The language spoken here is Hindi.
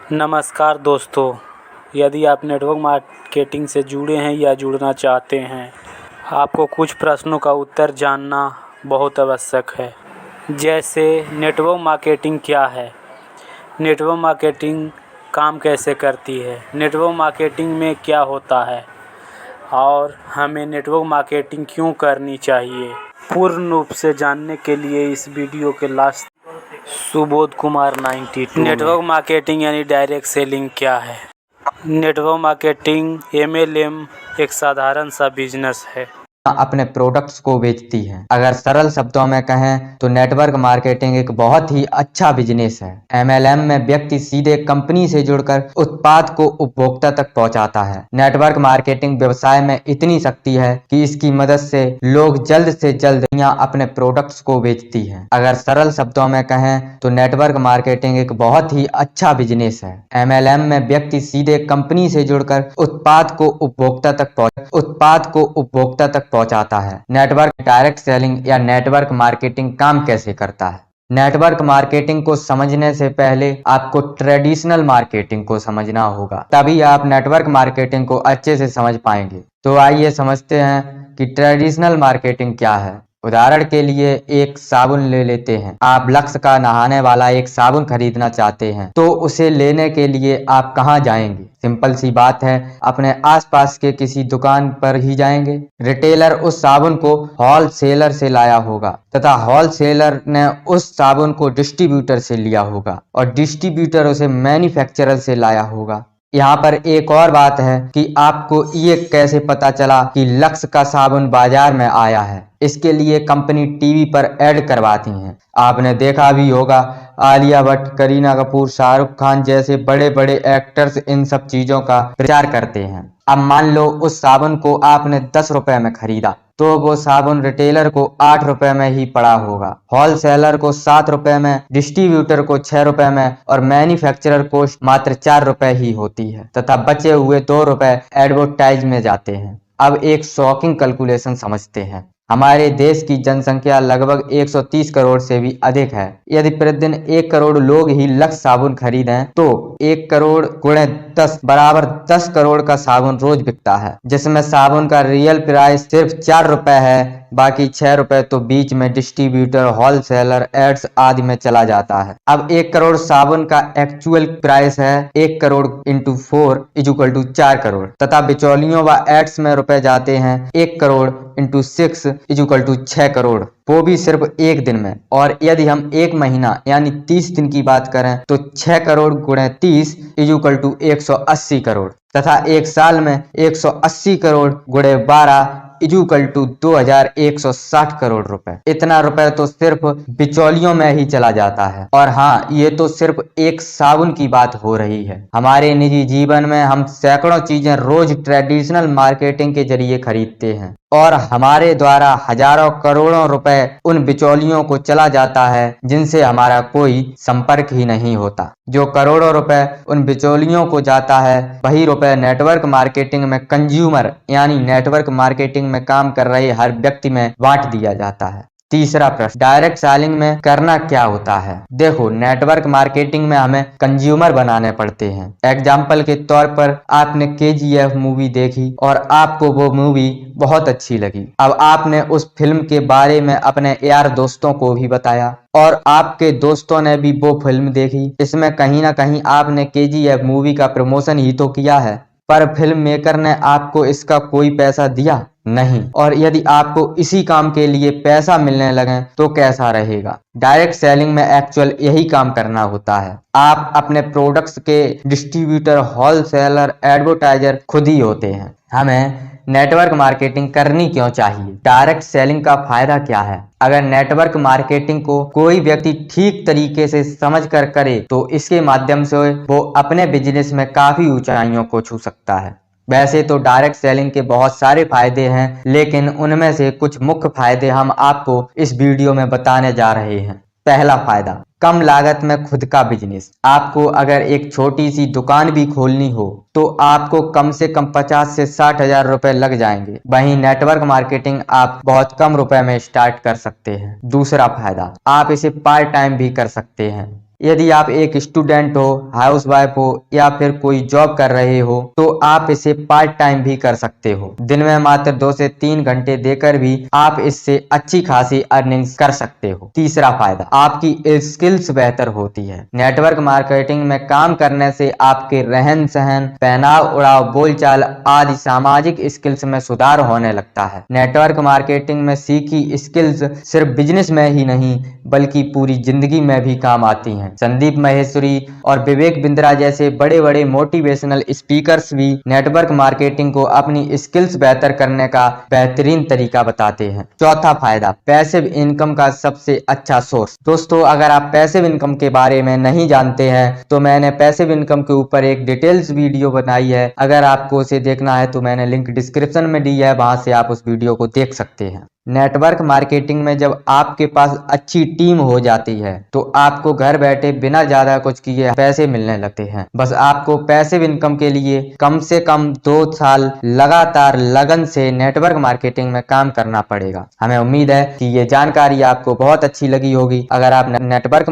नमस्कार दोस्तों, यदि आप नेटवर्क मार्केटिंग से जुड़े हैं या जुड़ना चाहते हैं, आपको कुछ प्रश्नों का उत्तर जानना बहुत आवश्यक है। जैसे नेटवर्क मार्केटिंग क्या है, नेटवर्क मार्केटिंग काम कैसे करती है, नेटवर्क मार्केटिंग में क्या होता है और हमें नेटवर्क मार्केटिंग क्यों करनी चाहिए। पूर्ण रूप से जानने के लिए इस वीडियो के last Subodh Kumar 92। Network marketing यानी डायरेक्ट सेलिंग क्या है। नेटवर्क मार्केटिंग MLM एक साधारण सा बिजनेस है, अपने प्रोडक्ट्स को बेचती है। अगर सरल शब्दों में कहें तो नेटवर्क मार्केटिंग एक बहुत ही अच्छा बिजनेस है। MLM में व्यक्ति सीधे कंपनी से जुड़कर उत्पाद को उपभोक्ता तक पहुंचाता है। नेटवर्क मार्केटिंग व्यवसाय में इतनी शक्ति है कि इसकी मदद से लोग जल्द से जल्द अपने प्रोडक्ट्स को बेचती है। अगर सरल शब्दों में कहें तो नेटवर्क मार्केटिंग एक बहुत ही अच्छा बिजनेस है। MLM में व्यक्ति सीधे कंपनी से जुड़कर उत्पाद को उपभोक्ता तक पहुंचाता है। नेटवर्क डायरेक्ट सेलिंग या नेटवर्क मार्केटिंग काम कैसे करता है। नेटवर्क मार्केटिंग को समझने से पहले आपको ट्रेडिशनल मार्केटिंग को समझना होगा, तभी आप नेटवर्क मार्केटिंग को अच्छे से समझ पाएंगे। तो आइए समझते हैं कि ट्रेडिशनल मार्केटिंग क्या है। उदाहरण के लिए एक साबुन ले लेते हैं। आप लक्स का नहाने वाला एक साबुन खरीदना चाहते हैं, तो उसे लेने के लिए आप कहाँ जाएंगे। सिंपल सी बात है, अपने आसपास के किसी दुकान पर ही जाएंगे। रिटेलर उस साबुन को होलसेलर से लाया होगा तथा होलसेलर ने उस साबुन को डिस्ट्रीब्यूटर से लिया होगा और डिस्ट्रीब्यूटर उसे मैन्युफैक्चरर से लाया होगा। यहाँ पर एक और बात है कि आपको ये कैसे पता चला कि लक्स का साबुन बाजार में आया है। इसके लिए कंपनी टीवी पर ऐड करवाती हैं। आपने देखा भी होगा, आलिया भट्ट, करीना कपूर, शाहरुख खान जैसे बड़े बड़े एक्टर्स इन सब चीजों का प्रचार करते हैं। अब मान लो उस साबुन को आपने 10 रुपए में खरीदा, तो वो साबुन रिटेलर को 8 रुपए में ही पड़ा होगा, होलसेलर को 7 रुपए में, डिस्ट्रीब्यूटर को 6 रुपए में और मैन्युफैक्चरर को मात्र 4 रुपए ही होती है तथा बचे हुए 2 रुपए एडवर्टाइज में जाते हैं। अब एक शॉकिंग कैलकुलेशन समझते हैं। हमारे देश की जनसंख्या लगभग 130 करोड़ से भी अधिक है। यदि प्रतिदिन 1 करोड़ लोग ही लक्स साबुन खरीदें तो 1 करोड़ गुणे 10 बराबर 10 करोड़ का साबुन रोज बिकता है, जिसमें साबुन का रियल प्राइस सिर्फ 4 रुपए है, बाकी 6 रुपए तो बीच में डिस्ट्रीब्यूटर, होलसेलर, एड्स आदि में चला जाता है। अब 1 करोड़ साबुन का एक्चुअल प्राइस है 1 crore into 4 equal to 4 crore तथा बिचौलियों व एड्स में रुपए जाते हैं 1 crore into 6 equal to 6 crore, वो भी सिर्फ एक दिन में। और यदि हम एक महीना यानी 30 दिन की बात करें तो 6 करोड़ गुणे 30 इक्वल टू 180 करोड़ तथा एक साल में 180 करोड़ गुणे 12 इक्वल टू 2160 करोड़ रुपए। इतना रुपए तो सिर्फ बिचौलियों में ही चला जाता है। और हाँ, ये तो सिर्फ एक साबुन की बात हो रही है। हमारे निजी जीवन में हम सैकड़ों चीजें रोज ट्रेडिशनल मार्केटिंग के जरिए खरीदते हैं और हमारे द्वारा हजारों करोड़ों रुपए उन बिचौलियों को चला जाता है जिनसे हमारा कोई संपर्क ही नहीं होता। जो करोड़ों रुपए उन बिचौलियों को जाता है, वही रुपए नेटवर्क मार्केटिंग में कंज्यूमर यानी नेटवर्क मार्केटिंग में काम कर रहे हर व्यक्ति में बांट दिया जाता है। तीसरा प्रश्न, डायरेक्ट सेलिंग में करना क्या होता है। देखो, नेटवर्क मार्केटिंग में हमें कंज्यूमर बनाने पड़ते हैं। एग्जाम्पल के तौर पर आपने KGF मूवी देखी और आपको वो मूवी बहुत अच्छी लगी। अब आपने उस फिल्म के बारे में अपने यार दोस्तों को भी बताया और आपके दोस्तों ने भी वो फिल्म देखी। इसमें कहीं ना कहीं आपने KGF मूवी का प्रमोशन ही तो किया है, पर फिल्म मेकर ने आपको इसका कोई पैसा दिया नहीं। और यदि आपको इसी काम के लिए पैसा मिलने लगे तो कैसा रहेगा। डायरेक्ट सेलिंग में एक्चुअल यही काम करना होता है। आप अपने प्रोडक्ट्स के डिस्ट्रीब्यूटर, होलसेलर, एडवर्टाइजर खुद ही होते हैं। हमें नेटवर्क मार्केटिंग करनी क्यों चाहिए, डायरेक्ट सेलिंग का फायदा क्या है। अगर नेटवर्क मार्केटिंग को कोई व्यक्ति ठीक तरीके से समझकर करे तो इसके माध्यम से वो अपने बिजनेस में काफी ऊंचाइयों को छू सकता है। वैसे तो डायरेक्ट सेलिंग के बहुत सारे फायदे हैं, लेकिन उनमें से कुछ मुख्य फायदे हम आपको इस वीडियो में बताने जा रहे हैं। पहला फायदा, कम लागत में खुद का बिजनेस। आपको अगर एक छोटी सी दुकान भी खोलनी हो तो आपको कम से कम 50 से 60 हजार रुपए लग जाएंगे। वहीं नेटवर्क मार्केटिंग आप बहुत कम रुपए में स्टार्ट कर सकते हैं। दूसरा फायदा, आप इसे पार्ट टाइम भी कर सकते हैं। यदि आप एक स्टूडेंट हो, हाउसवाइफ हो या फिर कोई जॉब कर रहे हो तो आप इसे पार्ट टाइम भी कर सकते हो। दिन में मात्र 2 से 3 घंटे देकर भी आप इससे अच्छी खासी अर्निंग्स कर सकते हो। तीसरा फायदा, आपकी स्किल्स बेहतर होती है। नेटवर्क मार्केटिंग में काम करने से आपके रहन सहन, पहनाव ओढ़ाव, बोलचाल आदि सामाजिक स्किल्स में सुधार होने लगता है। नेटवर्क मार्केटिंग में सीखी स्किल्स सिर्फ बिजनेस में ही नहीं बल्कि पूरी जिंदगी में भी काम आती हैं। संदीप माहेश्वरी और विवेक बिंद्रा जैसे बड़े बड़े मोटिवेशनल स्पीकर्स भी नेटवर्क मार्केटिंग को अपनी स्किल्स बेहतर करने का बेहतरीन तरीका बताते हैं। चौथा फायदा, पैसिव इनकम का सबसे अच्छा सोर्स। दोस्तों, अगर आप पैसिव इनकम के बारे में नहीं जानते हैं तो मैंने पैसिव इनकम के ऊपर एक डिटेल्स वीडियो बनाई है। अगर आपको उसे देखना है तो मैंने लिंक डिस्क्रिप्शन में दी है, वहां से आप उस वीडियो को देख सकते हैं। नेटवर्क मार्केटिंग में जब आपके पास अच्छी टीम हो जाती है तो आपको घर बैठे बिना ज्यादा कुछ किए पैसे मिलने लगते हैं। बस आपको पैसिव इनकम के लिए कम से कम 2 साल लगातार लगन से नेटवर्क मार्केटिंग में काम करना पड़ेगा। हमें उम्मीद है कि ये जानकारी आपको बहुत अच्छी लगी होगी। अगर आप नेटवर्क